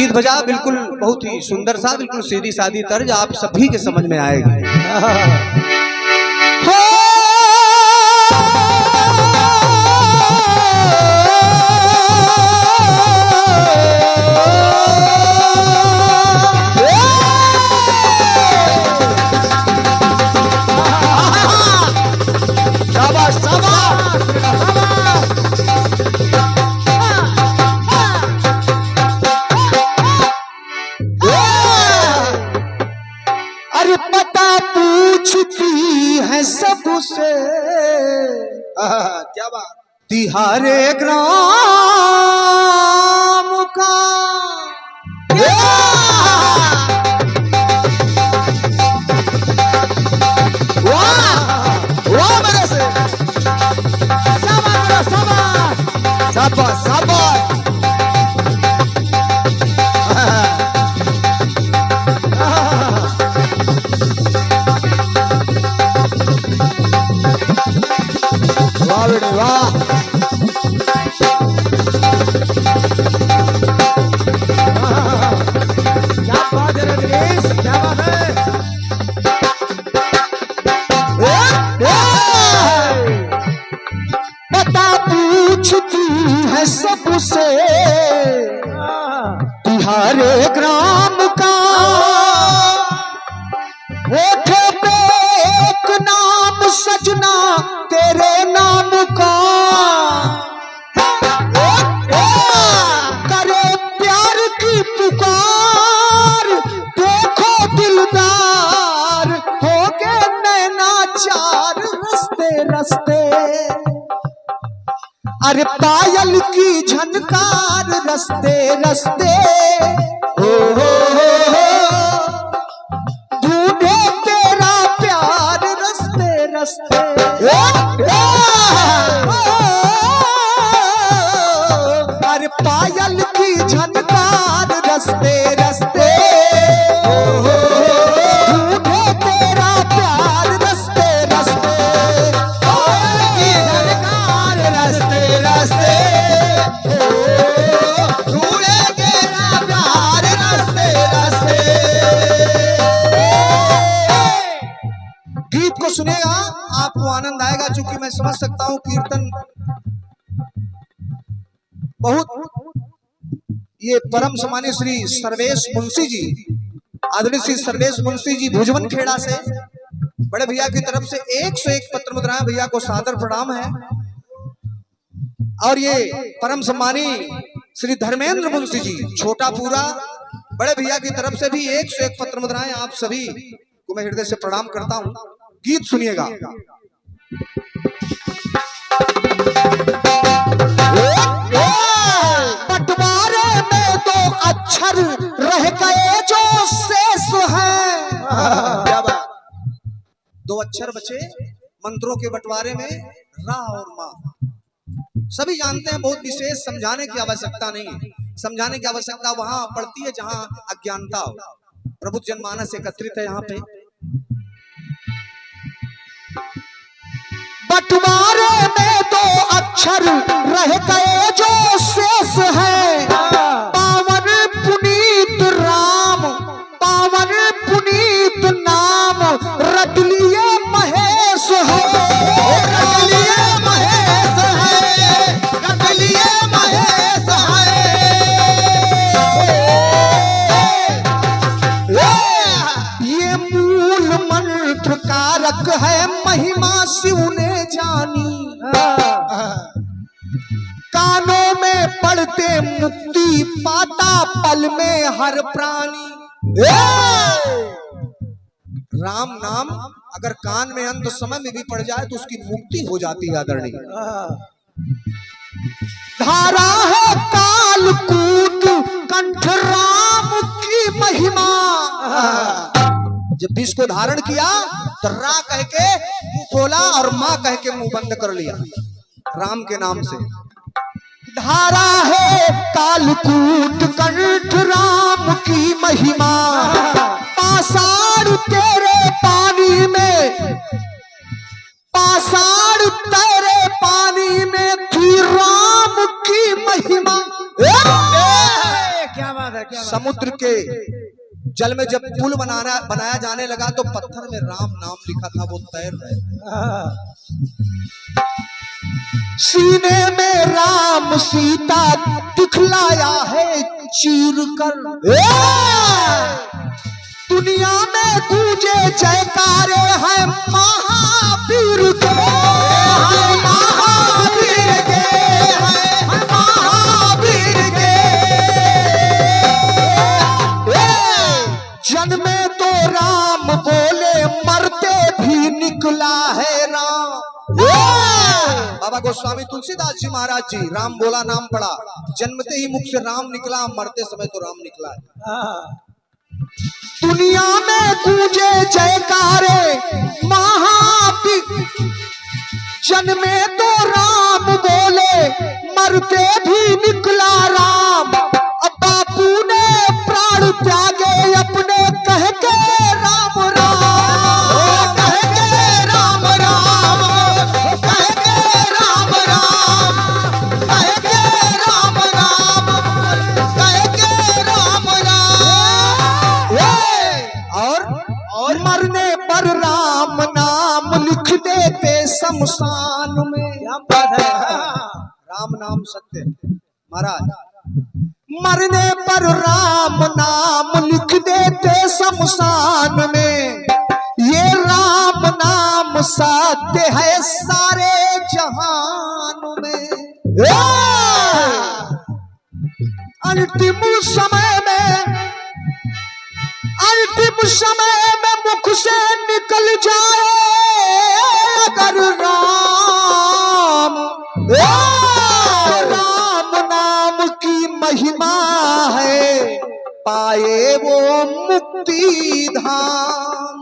गीत बजा, बिल्कुल बहुत ही सुंदर सा, बिल्कुल सीधी सादी तर्ज, आप सभी के समझ में आएगी। सबसे क्या बात, तिहारे ग्राम का वाह मेरे से शाबाश शाबाश। वाह क्या बात है रजनीश, क्या बात है। बता पूछती है सबसे तिहारे ग्राम का, होठे पे एक नाम सजना तेरे नाम का, करे प्यार की पुकार, देखो दिलदार हो गए नैना चार रस्ते रस्ते, अरे पायल की झनकार रस्ते रस्ते, हो ढूंढे तेरा प्यार रस्ते रस्ते, अरे पायल की झनकार रस्ते रस्ते, ढूंढे तेरा प्यार रस्ते रस्ते, पायल की झनकार रस्ते रस्ते, ढूंढे तेरा प्यार रस्ते रस्ते। गीत को सुनेगा आपको आनंद आएगा, चूंकि मैं समझ सकता हूं कीर्तन बहुत, ये परम सम्मानीय श्री सर्वेश मुंशी जी, आदरणीय श्री सर्वेश मुंशी जी भुजवन खेड़ा से बड़े भैया की तरफ से 101 पत्र मुद्राएं भैया को सादर प्रणाम है। और ये परम सम्मानीय श्री धर्मेंद्र मुंशी जी छोटा पूरा बड़े भैया की तरफ से भी 101 पत्र मुद्राएं आप सभी को मैं हृदय से प्रणाम करता हूं। गीत सुनिएगा। बंटवारे में दो अक्षर रह गए जो शेष है, क्या बात, दो अक्षर बचे मंत्रों के बंटवारे में, रा और मां। सभी जानते हैं, बहुत विशेष समझाने की आवश्यकता नहीं है, समझाने की आवश्यकता वहां पड़ती है जहां अज्ञानता हो। प्रभु जनमानस एकत्रित है यहाँ पे। बंटवारे में दो अक्षर रह गए जो शेष है, पावन पुनीत राम, पावन पुनीत नाम रट लिए महेश है, रट लिए महेश है, रट लिए महेश है। ये मूल मंत्र कारक है, महिमा शिव ने जानी, कानों में पढ़ते मुक्ति पाता पल में हर प्राणी। राम नाम अगर कान में अंत समय में भी पड़ जाए तो उसकी मुक्ति हो जाती है आदरणीय। धारा है कालकूट कंठ राम की महिमा, जब विष को धारण किया तो रा कह के मुंह खोला और मां कह के मुंह बंद कर लिया राम के नाम से। धारा है कालकूट कंठ राम की महिमा, पाषाण तेरे पानी में, पाषाण तेरे पानी में थी राम की महिमा। क्या बात है, क्या बात है। समुद्र के जल में जब पुल बनाया जाने लगा तो पत्थर में राम नाम लिखा था, वो तैर रहे। सीने में राम सीता दिखलाया है चीर कर। दुनिया में गूंजे जयकारे हैं महावीर के, महावीर के, महावीर के। जन्मे तो राम बोले, मरते भी निकला है राम। बाबा गोस्वामी तुलसीदास जी महाराज जी, राम बोला नाम पड़ा, जन्मते ही मुख से राम निकला, मरते समय तो राम निकला है। दुनिया में गूंजे जयकारे महावीर, जन्मे तो राम बोले, मरते भी निकला राम। अब बापू ने प्राण त्यागे अपने, कह के राम राम, कह के राम राम, कह के राम राम, कह के राम राम, कह के राम राम। और मरने पर राम नाम लिख देते शमशान में। राम नाम सत्य महाराज। मरने पर राम नाम लिख देते शमशान में, ये राम नाम सत्य है सारे जहान में। अंतिम समय में, अंतिम समय में मुख से निकल जाए अगर राम, राम नाम की महिमा है, पाए वो मुक्ति धाम।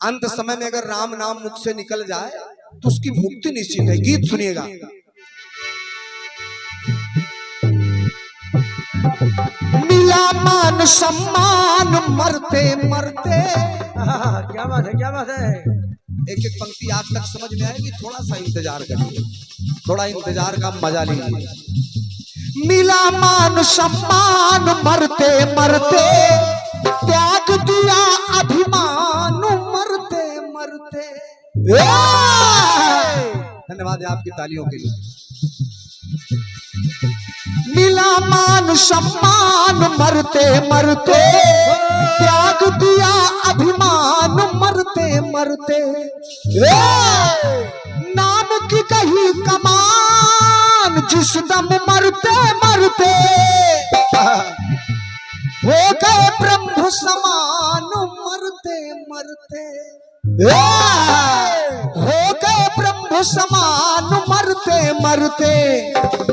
अंत समय में अगर राम नाम मुख से निकल जाए तो उसकी मुक्ति निश्चित है। गीत सुनिएगा। मिला मान सम्मान मरते मरते। क्या बात है, क्या बात है। एक एक पंक्ति आज तक समझ में आएगी, थोड़ा सा इंतजार करिए, थोड़ा इंतजार का मजा लीजिए। मिला मान सम्मान मरते मरते, त्याग दिया अभिमान मरते मरते। धन्यवाद है आपकी तालियों के लिए। मिला मान सम्मान मरते मरते, त्याग दिया अभिमान मरते मरते। नाम की कही कमान जिस दम मरते मरते, हो गए ब्रह्म समान मरते मरते। हो गए ब्रह्म समान मरते मरते।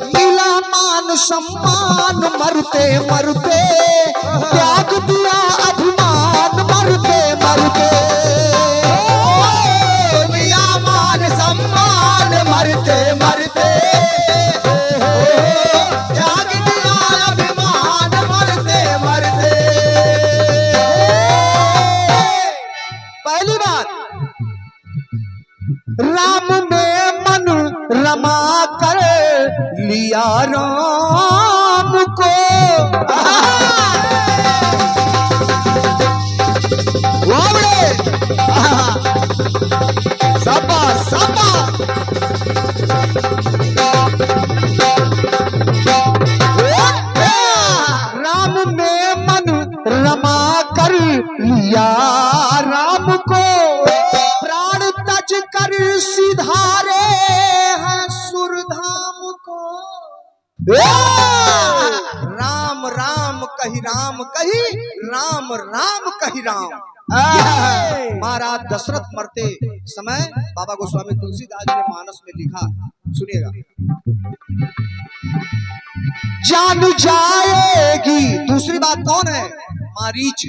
मिला मान सम्मान मरते मरते, त्याग दिया अभिमान मरते मरते। मिला मान सम्मान मरते मरते, त्याग दिया अभिमान मरते मरते। पहली बात, राम ने मन रमा कर लिया राम को। शाबाश शाबाश। राम ने मन रमा कर लिया राम को, प्राण तज कर सिधारे हैं सुरधाम को। राम राम कही राम कही, राम राम कही राम। महाराज दशरथ मरते समय बाबा गोस्वामी तुलसीदास जी ने मानस में लिखा, सुनिएगा। जान जाएगी। दूसरी बात कौन है? मारीच।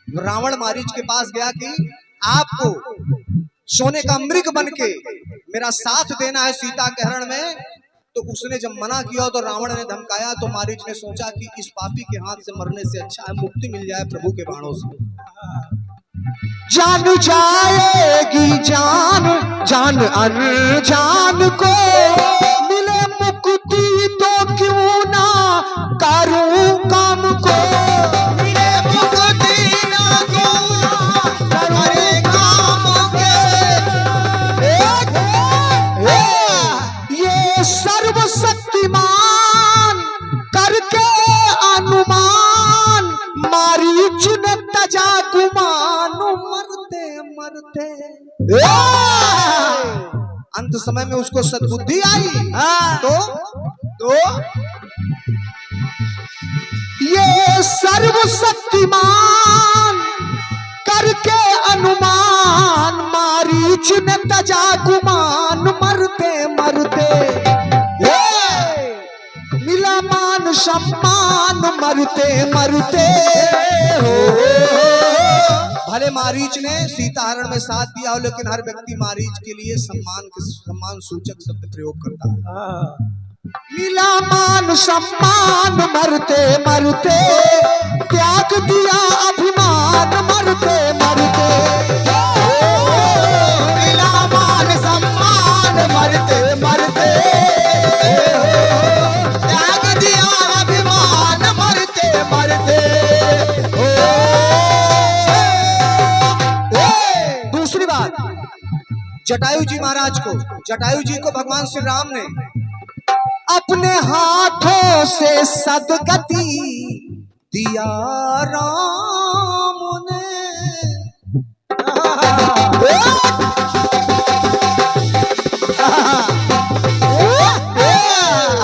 रावण मारीच के पास गया कि आपको सोने का मृग बनके मेरा साथ देना है सीता के हरण में, तो उसने जब मना किया तो रावण ने धमकाया, तो मारीच ने सोचा कि इस पापी के हाथ से मरने से अच्छा है मुक्ति मिल जाए प्रभु के बाणों से। जान जाएगी जान, जान अनजान को मिले मुक्ति को मिले मुक्ति न को करे काम के ये सर्वशक्तिमान करके अनुमान मारीच ने तजा गुमान मरते मरते अंत समय में उसको सद्बुद्धि आई। तो ये सर्वशक्तिमान करके अनुमान मारीच ने तजा गुमान मरते मरते मिला मान सम्मान मरते मरते हो। भले मारीच ने सीताहरण में साथ दिया हो, लेकिन हर व्यक्ति मारीच के लिए सम्मान सूचक शब्द प्रयोग करता है। मिला मान सम्मान मरते मरते त्याग दिया अभिमान मरते मरते मिला मान सम्मान मरते मरते त्याग दिया अभिमान मरते मरते। दूसरी बात, जटायु जी महाराज को, जटायु जी को भगवान श्री राम ने अपने हाथों से सदगति दिया राम ने।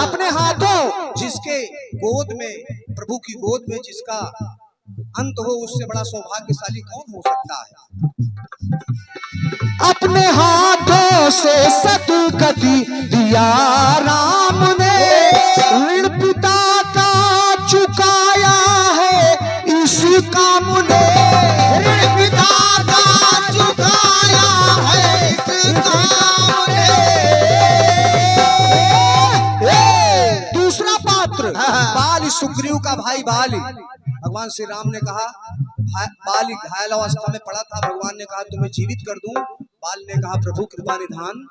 अपने हाथों, जिसके गोद में, प्रभु की गोद में जिसका अंत हो, उससे बड़ा सौभाग्यशाली कौन हो सकता है। अपने हाथों से सदगति दिया राम ने, ऋण पिता का चुकाया है इस काम ने। ऋण पिता का चुकाया है इस काम ने। दूसरा पात्र बाली, सुग्रीव का भाई बाली। भगवान श्री राम ने कहा, बाली घायल अवस्था में पड़ा था, भगवान ने कहा तुम्हें जीवित कर दूं। बाल ने कहा प्रभु कृपा निधान,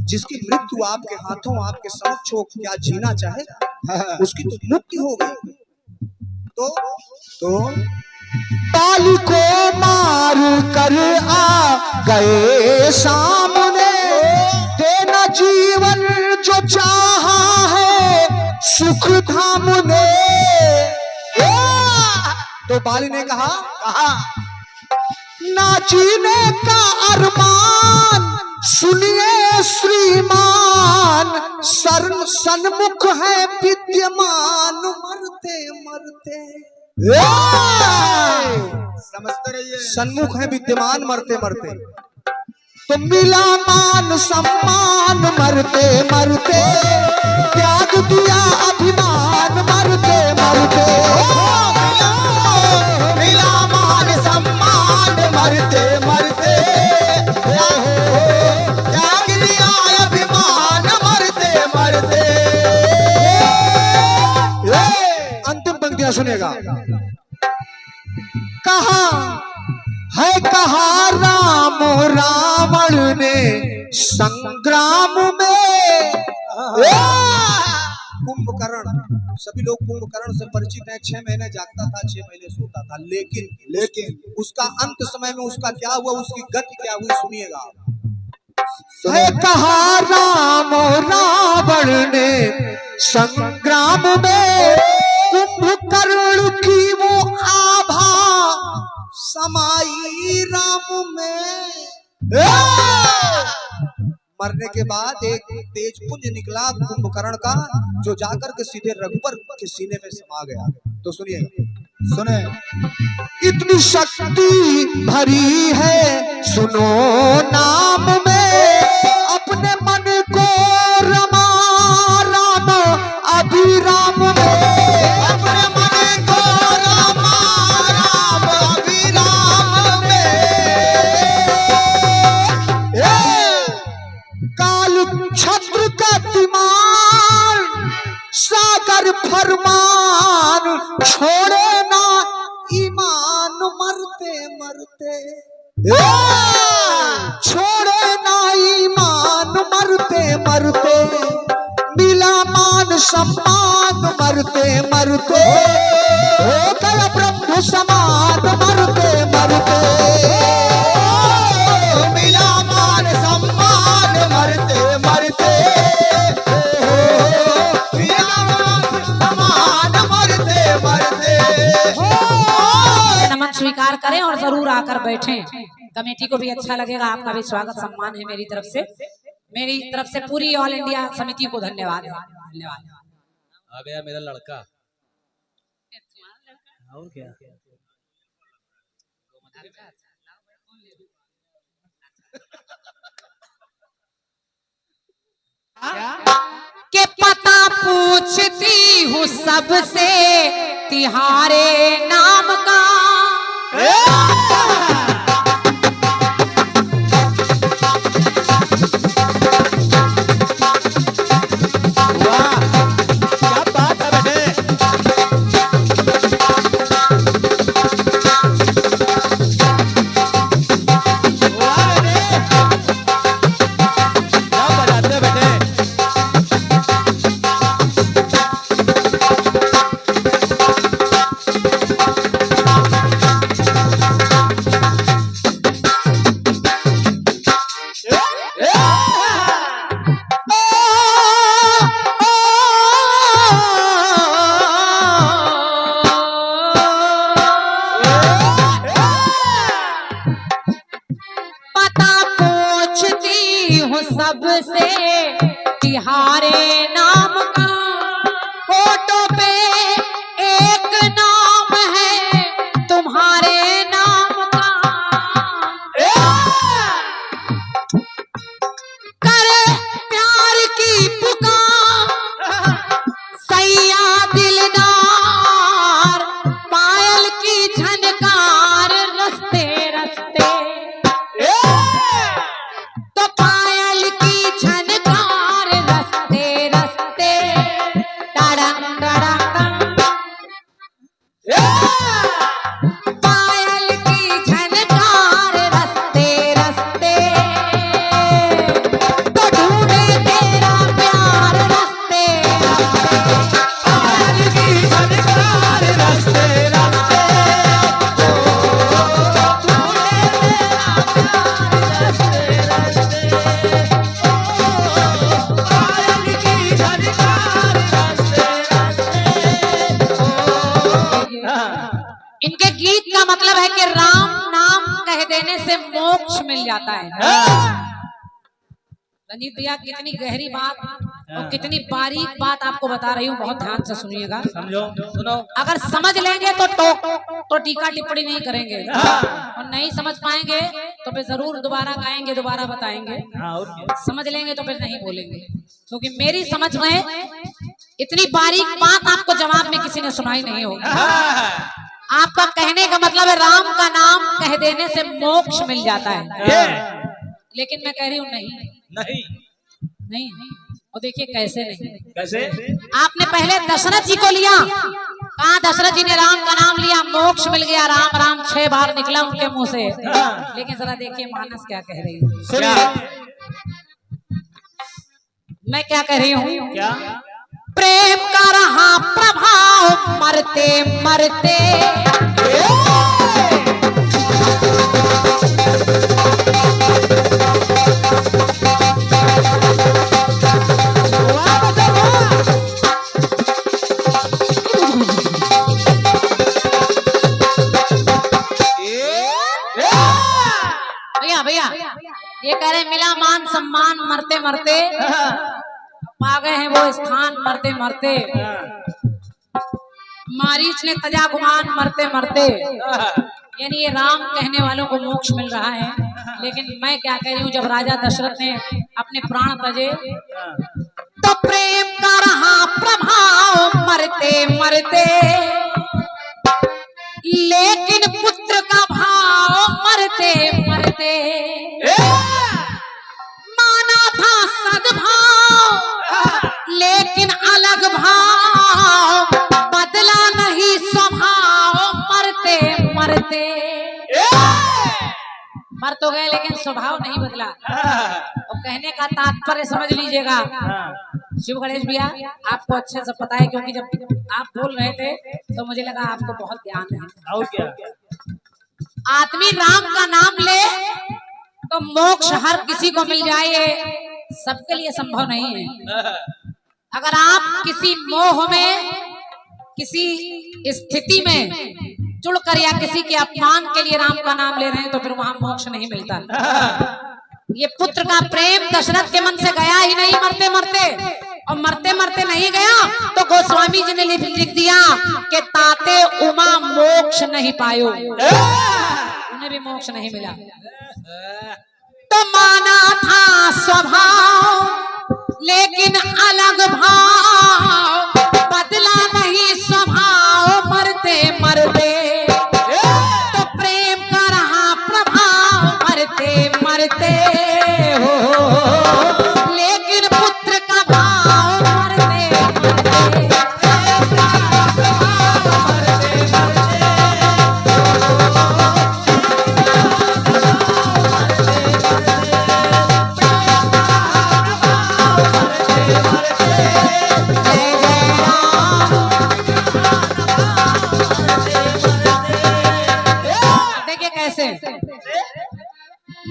जिसकी मृत्यु आपके हाथों आपके समक्ष हो, क्या जीना चाहे, उसकी तो मुक्ति हो गई। तो बाली को मार कर आ गए सामने, देना जीवन जो चाहा है सुख धाम ने। तो बाली ने कहा ना जीने का अरमान सुनिए श्रीमान, सन्मुख है विद्यमान मरते मरते। समझते रहिए, सन्मुख है विद्यमान मरते मरते। तो मिला मान सम्मान मरते मरते, त्याग दिया अभिमान मरते मरते। मिला मान सम्मान मरते मरते, त्याग दिया अभिमान मरते मरते। अंतिम पंक्तियां सुनेगा। कहा राम रावण ने संग्राम में। कुंभकर्ण, सभी लोग कुंभकर्ण से परिचित हैं। 6 महीने जागता था, 6 महीने सोता था, लेकिन उसका अंत समय में उसका क्या हुआ, उसकी गति क्या हुई, सुनिएगा। कहा राम रावण ने संग्राम में, कुंभकर्ण की वो आभा समाई राम में। मरने के बाद एक तेज पुंज निकला कुंभकर्ण का, जो जाकर के सीधे रघुवर के सीने में समा गया। तो सुनिए, सुने। इतनी शक्ति भरी है सुनो नाम में, अपने मन को रमा राम अभिराम में। अपने मन को रमा राम अभिराम में। काल छत्र का तिमान सागर फरमान, छोड़े ना ईमान मरते मरते। छोड़े ना ईमान मरते मरते, मिला मान सम्मान मरते मरते। स्वीकार करें और जरूर आकर बैठें। कमेटी को भी अच्छा लगेगा, आपका भी स्वागत सम्मान है मेरी तरफ से पूरी ऑल इंडिया समिति को धन्यवाद। धन्यवाद। आ गया मेरा लड़का। और क्या? के पता पूछती हूँ सबसे तिहारे नाम का। क्या बात है बेटे। वाह बेटे, क्या बजाते बेटे। सबसे तिहारे नाम का। फोटो पे एक नाम है तुम्हारे नाम का। कर प्यार की पुकार सैया दिलदार, पायल की झनकार रस्ते रस्ते। तो पायल की झनकार रस्ते रस्ते डड़ंग डड़ंग। पायल की झनकार रस्ते रस्ते, तो ढूंढे तेरा प्यार रस्ते रस्ते। पायल की झनकार रस्ते रस्ते, इनके गीत का मतलब है कि राम नाम कह देने से मोक्ष मिल जाता है। रंजीत भैया कितनी गहरी बात और कितनी बारीक बात आपको बता रही हूँ, बहुत ध्यान से सुनिएगा। समझो सुनो। अगर समझ लेंगे तो टीका टिप्पणी नहीं करेंगे, और नहीं समझ पाएंगे तो फिर जरूर दोबारा गाएंगे, दोबारा बताएंगे। समझ लेंगे तो फिर नहीं बोलेंगे, क्योंकि मेरी समझ में इतनी बारीक बात आपको जवाब में किसी ने सुनाई नहीं होगी। आपका कहने का मतलब है राम का नाम कह देने से मोक्ष मिल जाता है, लेकिन मैं कह रही हूँ नहीं नहीं नहीं। और देखिए कैसे नहीं, कैसे। आपने पहले दशरथ जी को लिया, कहा दशरथ जी ने राम का नाम लिया, मोक्ष मिल गया, राम राम 6 बार निकला उनके मुंह से। लेकिन जरा देखिए मानस क्या कह रही है, मैं क्या कह रही हूँ। क्या। प्रेम का रहा प्रभाव मरते मरते, भैया ये कह रहे मिला मान सम्मान मरते मरते, पा गए हैं वो स्थान मरते मरते। मारीच ने तजा गुमान मरते मरते, यानी ये राम कहने वालों को मोक्ष मिल रहा है। लेकिन मैं क्या कह रही हूँ, जब राजा दशरथ ने अपने प्राण तजे तो प्रेम का रहा प्रभाव मरते मरते, लेकिन पुत्र का भाव मरते मरते। माना था सद्भाव लेकिन अलग भाव, बदला नहीं स्वभाव मरते मरते। मर तो गए लेकिन स्वभाव नहीं बदला। और कहने का तात्पर्य समझ लीजिएगा शिव गणेश भैया, आपको अच्छे से पता है, क्योंकि जब आप बोल रहे थे तो मुझे लगा आपको बहुत ध्यान है। और क्या। आदमी राम का नाम ले तो मोक्ष हर किसी को मिल जाए, सबके लिए संभव नहीं है। अगर आप किसी मोह में, किसी स्थिति में जुड़कर या किसी के अपमान के लिए राम का नाम ले रहे हैं तो फिर वहां मोक्ष नहीं मिलता। ये पुत्र का प्रेम दशरथ के मन से गया ही नहीं मरते मरते, और मरते मरते नहीं गया तो गोस्वामी जी ने लिख दिया कि ताते उमा मोक्ष नहीं पायो, उन्हें भी मोक्ष नहीं मिला। तो माना था स्वभाव लेकिन अलग भाव, बदला नहीं स्वभाव मरते मरते, तो प्रेम का रहा प्रभाव मरते मरते हो, लेकिन पुत्र का भाव मरते मरते।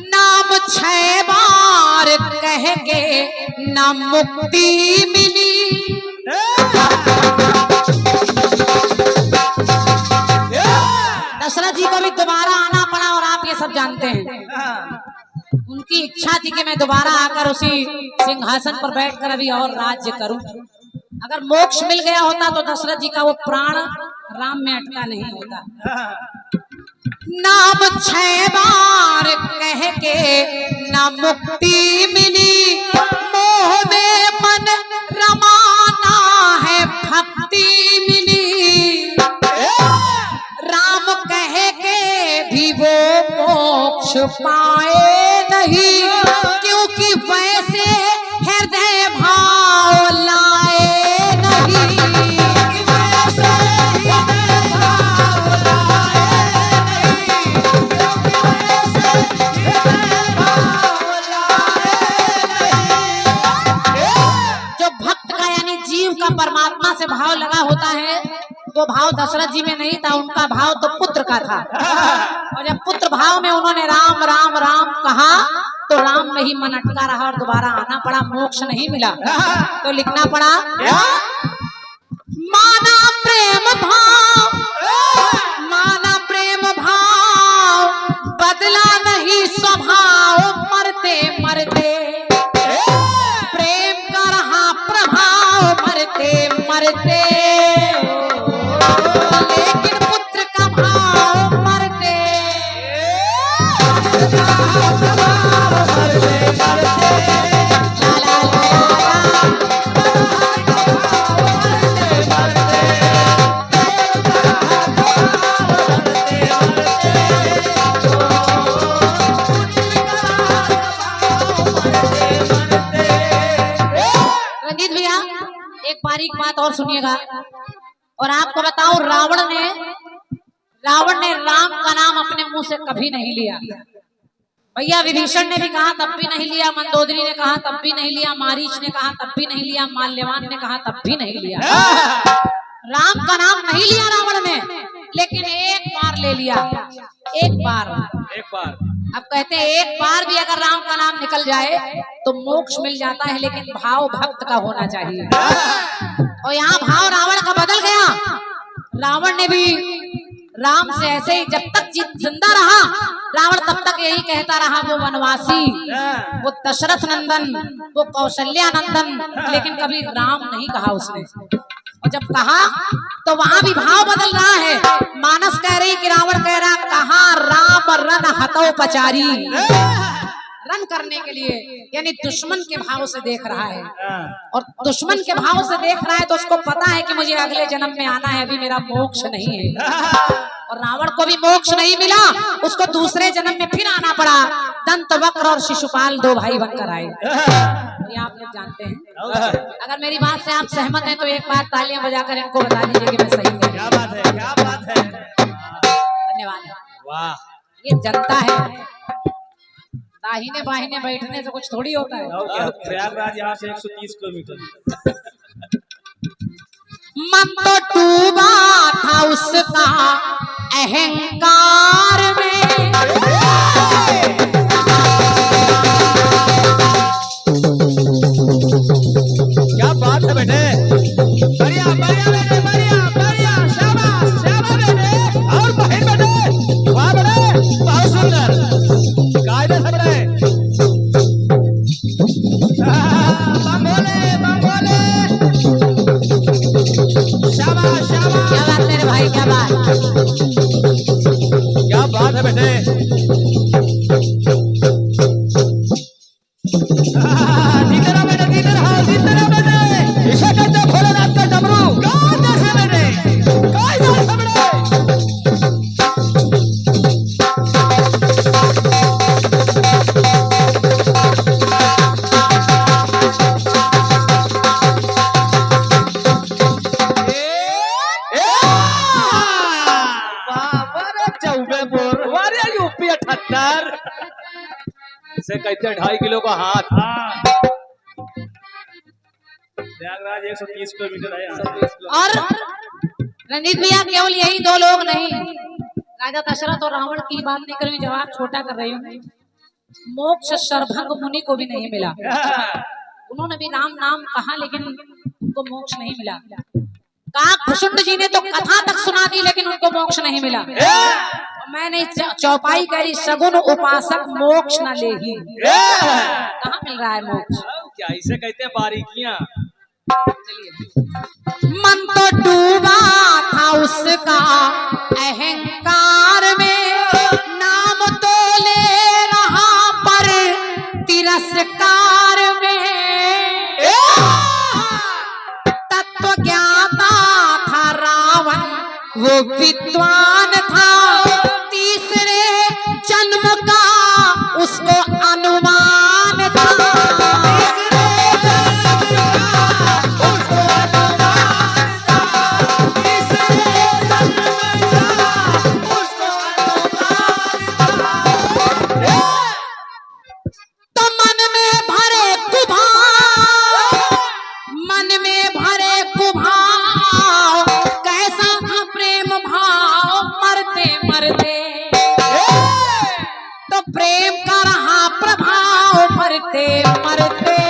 नाम 6 बार कह के न मुक्ति मिली, दशरथ जी को भी दोबारा आना पड़ा और आप ये सब जानते हैं। उनकी इच्छा थी कि मैं दोबारा आकर उसी सिंहासन पर बैठकर अभी और राज्य करूं। अगर मोक्ष मिल गया होता तो दशरथ जी का वो प्राण राम में अटका नहीं होता। नाम 6 बार कह के न मुक्ति मिली, मोह में मन रमाना है भक्ति मिली, राम कह के भी वो मोक्ष पाए नहीं, क्योंकि वैसे हृदय भाव लाए नहीं। परमात्मा से भाव लगा होता है, वो भाव दशरथ जी में नहीं था, उनका भाव तो पुत्र का था। और जब पुत्र भाव में उन्होंने राम राम राम कहा तो राम में ही मन अटका रहा और दोबारा आना पड़ा, मोक्ष नहीं मिला। तो लिखना पड़ा माना प्रेम भाव, माना प्रेम भाव, बदला नहीं स्वभाव मरते मरते, प्रेम का रहा प्रभाव मरते मरते, लेकिन पुत्र का भाव मरते रंजीत भैया एक बारीक बात और सुनिएगा, और आपको बताऊं रावण ने राम का नाम अपने मुंह से कभी नहीं लिया। भैया विभीषण ने भी कहा तब भी नहीं लिया, मंदोदरी ने कहा तब भी नहीं लिया, मारीच ने कहा तब भी नहीं लिया, माल्यवान ने कहा तब भी नहीं लिया। राम का नाम नहीं लिया रावण ने, लेकिन एक बार ले लिया, एक बार। अब कहते हैं एक बार भी अगर राम का नाम निकल जाए तो मोक्ष मिल जाता है, लेकिन भाव भक्त का होना चाहिए। और यहाँ भाव रावण का बदल गया। रावण ने भी राम से ऐसे ही जब तक जिंदा रहा, रावण तब तक यही कहता रहा, वो वनवासी, वो दशरथ नंदन, वो कौशल्या नंदन, लेकिन कभी राम नहीं कहा उसने। और जब कहा तो वहां भी भाव बदल रहा है। मानस कह रही कि रावण कह रहा, कहा राम रन हतो पचारी, रन करने के लिए, यानी दुश्मन के भाव से देख रहा है। और दुश्मन के भाव से देख रहा है तो उसको पता है कि मुझे अगले जन्म में आना है, अभी मेरा मोक्ष नहीं है। और रावण को भी मोक्ष नहीं मिला, उसको दूसरे जन्म में फिर आना पड़ा। दंतवक्र और शिशुपाल 2 भाई बनकर आए, ये आप लोग जानते हैं। अगर मेरी बात से आप सहमत हैं तो एक बार तालियां बजाकर इनको बता दीजिए कि मैं सही हूँ। क्या बात है, क्या बात है। धन्यवाद। वाह, ये जनता है। दाहिने बाहिने बैठने से कुछ थोड़ी होता है। प्रयागराज यहाँ से 130 किलोमीटर। मन तो डूबा था उसका अहंकार में, क्या बात है बेटे, बढ़िया बढ़िया बेटे, बढ़िया बढ़िया, शाबाश शाबाश बेटे, और गए। बम भोले। शाबाश शाबाश। क्या बात मेरे भाई, क्या बात। क्या बात है बेटे। जीते रहो बेटे, जीते रहो बेटे। इसे कहते हैं भोलेनाथ का डमरू। कायदे से बेटे, कायदे से बेटे। यूपी 78 इसे कहते हैं 2.5 किलो का हाथ। प्रयागराज 130 किलोमीटर है यहाँ। और रंजीत भैया केवल यही दो लोग नहीं, राजा दशरथ और रावण की बात नहीं कर रही हूँ, जवाब छोटा कर रही हूँ। मोक्ष सर्वभंग मुनि को भी नहीं मिला। उन्होंने भी राम नाम कहा लेकिन उनको मोक्ष नहीं मिला। काकभूषुंड जी ने तो कथा तक सुना दी लेकिन उनको मोक्ष नहीं मिला। मैंने चौपाई करी, सगुन उपासक मोक्ष न ले ही। कहाँ मिल रहा है मोक्ष? क्या इसे कहते हैं बारीकियां। मन तो डूबा था उसका अहंकार में, नाम तो ले रहा पर तिरस्कार में। तत्व ज्ञाता था रावण, वो विद्वान था, तीसरे जन्म का उसको अनुमान था। प्रेम का रहा प्रभाव, मरते मरते